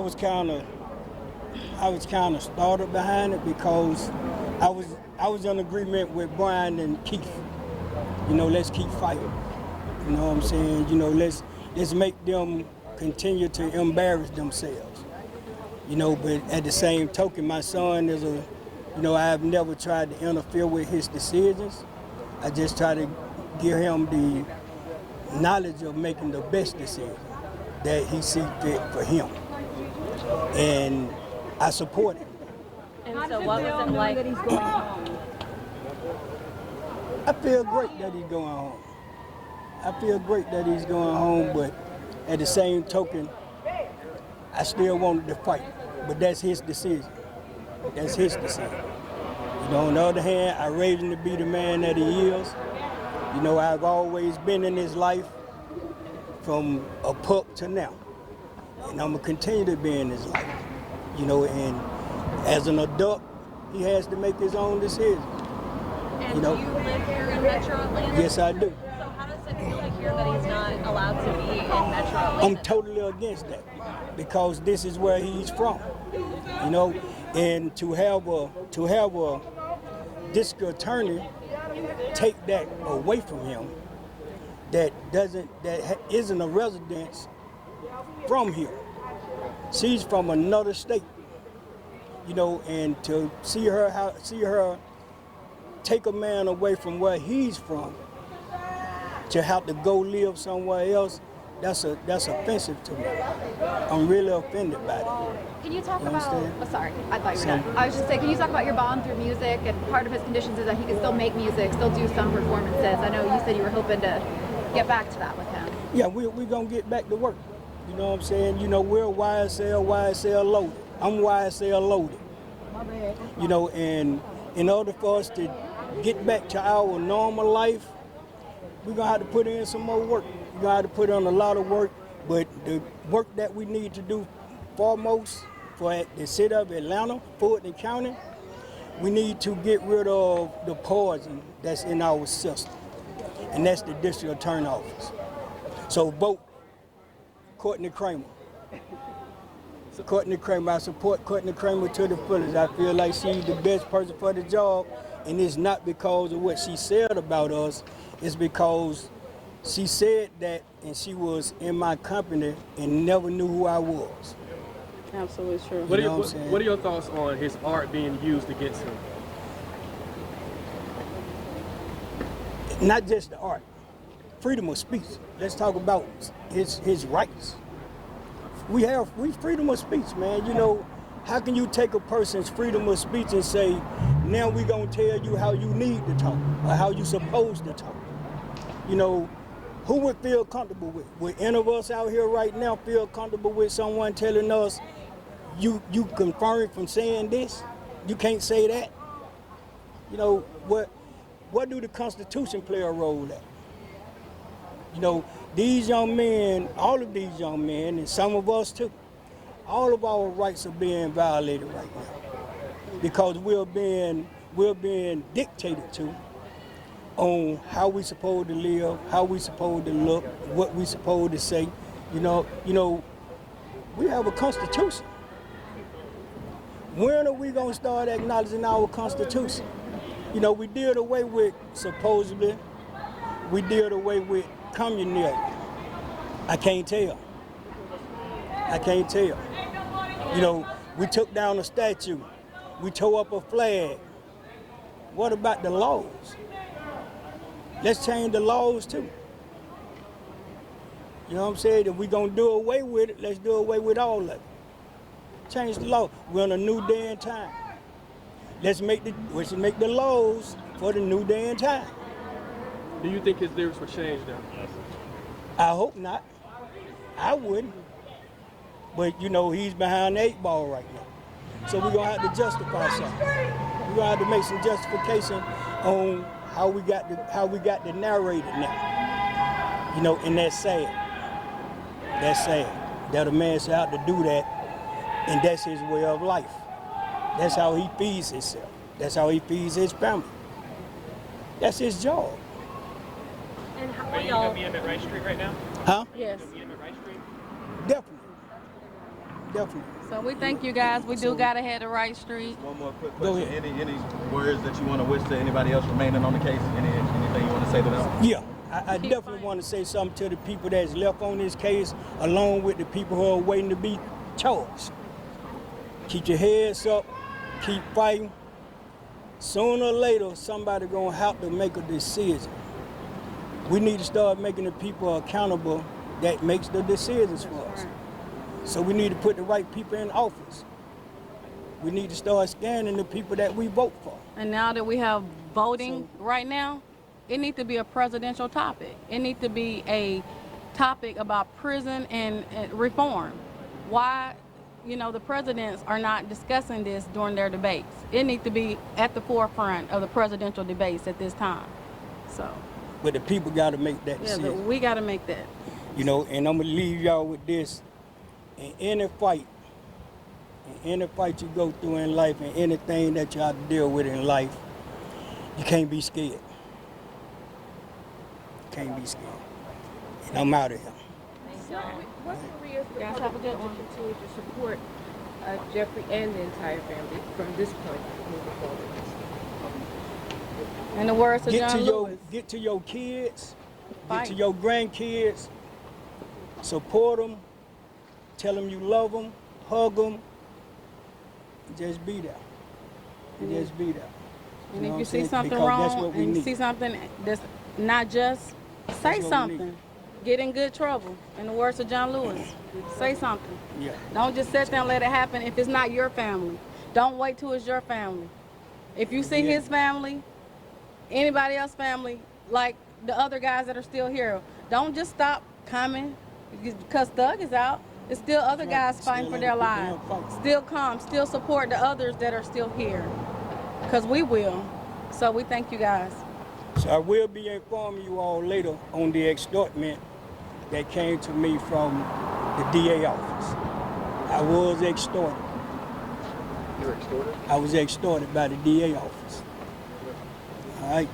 was kind of started behind it because I was in agreement with Brian and Keith. You know, let's keep fighting. You know what I'm saying? You know, let's make them continue to embarrass themselves. You know, but at the same token, my son is I've never tried to interfere with his decisions. I just try to give him the knowledge of making the best decision that he sees fit for him. And I support it. And so what was it like? That he's going home? I feel great that he's going home. I feel great that he's going home, but at the same token, I still wanted to fight. But that's his decision. That's his decision. You know, on the other hand, I raised him to be the man that he is. You know, I've always been in his life from a pup to now. And I'm gonna continue to be in his life. You know, and as an adult, he has to make his own decision. And you know, do you live here in Metro Atlanta? Yes, I do. So how does it feel to hear that he's not allowed to be in Metro Atlanta? I'm totally against that because this is where he's from. You know, and to have a district attorney take that away from him that isn't a resident from here. She's from another state. You know, and to see her take a man away from where he's from to have to go live somewhere else, that's offensive to me. I'm really offended by that. Can you talk You about, understand? oh, sorry, I thought you were done. I was just saying, can you talk about your bond through music? And part of his conditions is that he can still make music, still do some performances. I know you said you were hoping to get back to that with him. Yeah, we're going to get back to work. You know what I'm saying? You know, we're YSL loaded. I'm YSL loaded. My bad. You know, and in order for us to get back to our normal life, we're going to have to put in some more work. We're going to have to put in a lot of work, but the work that we need to do foremost for the city of Atlanta, Fulton County, we need to get rid of the poison that's in our system, and that's the district attorney office. So vote Courtney Kramer. Courtney Kramer, I support Courtney Kramer to the fullest. I feel like she's the best person for the job, and it's not because of what she said about us, it's because she said that and she was in my company and never knew who I was. Absolutely true. What are your thoughts on his art being used against him? Not just the art, freedom of speech. Let's talk about his rights. We freedom of speech, man. You know, how can you take a person's freedom of speech and say, now we're gonna tell you how you need to talk or how you supposed to talk? You know, who would feel comfortable with? Would any of us out here right now feel comfortable with someone telling us, you confirmed from saying this? You can't say that? You know, what do the Constitution play a role at? You know, these young men, all of these young men, and some of us too, all of our rights are being violated right now because we're being dictated to on how we supposed to live, how we supposed to look, what we supposed to say. You know, we have a Constitution. When are we gonna start acknowledging our Constitution? You know, we did away with, supposedly, we did away with communism. I can't tell. You know, we took down a statue. We tore up a flag. What about the laws? Let's change the laws too. You know what I'm saying? If we're gonna do away with it, let's do away with all of it. Change the law. We're in a new day and time. Let's make the laws for the new day and time. Do you think his lyrics will change now? I hope not. I wouldn't. But you know, he's behind the 8 ball right now. So we're gonna have to justify something. We're gonna have to make some justification on how we got the narrated now. You know, and that's sad. That's sad that a man should have to do that, and that's his way of life. That's how he feeds himself. That's how he feeds his family. That's his job. And how Are you going to meet him at Rice Street right now? Huh? Yes. Meet him at Rice Street? Definitely. definitely. So we thank you guys. We do gotta head the right street. One more quick Go question. ahead. Any words that you want to wish to anybody else remaining on the case? Anything you want to say to them? Yeah, I Keep definitely fighting. want to say something to the people that's left on this case, along with the people who are waiting to be charged. Keep your heads up, keep fighting. Sooner or later, somebody gonna have to make a decision. We need to start making the people accountable that makes the decisions for us. So we need to put the right people in office. We need to start scanning the people that we vote for. And now that we have voting right now, it needs to be a presidential topic. It needs to be a topic about prison and reform. Why, the presidents are not discussing this during their debates. It needs to be at the forefront of the presidential debates at this time. So, But the people gotta make that yeah, decision. we got to make that. And I'm gonna leave y'all with this. In any fight you go through in life, and anything that you have to deal with in life, you can't be scared. Can't be scared. And I'm out of here. What's Maria's Guys, have a good one. to continue to support Jeffrey and the entire family from this point moving forward? In the words of Get John to Lewis, your kids, get Fight. to your grandkids, support them, tell them you love them, hug them, just be there. Just be there. and know if what you I'm see saying? something Because that's wrong what we and you need. see something that's not just, say what we something. need. Get in good trouble. In the words of John Lewis, say something. Yeah. Don't just sit there and let it happen if it's not your family. Don't wait till it's your family. If you see Yeah. his family, anybody else's family, like the other guys that are still here, don't just stop coming because Thug is out. There's still other That's right. guys fighting Still for their other people lives. out fighting. Still come, still support the others that are still here because we will. So we thank you guys. So I will be informing you all later on the extortion that came to me from the DA office. I was extorted. You were extorted? I was extorted by the DA office. All right.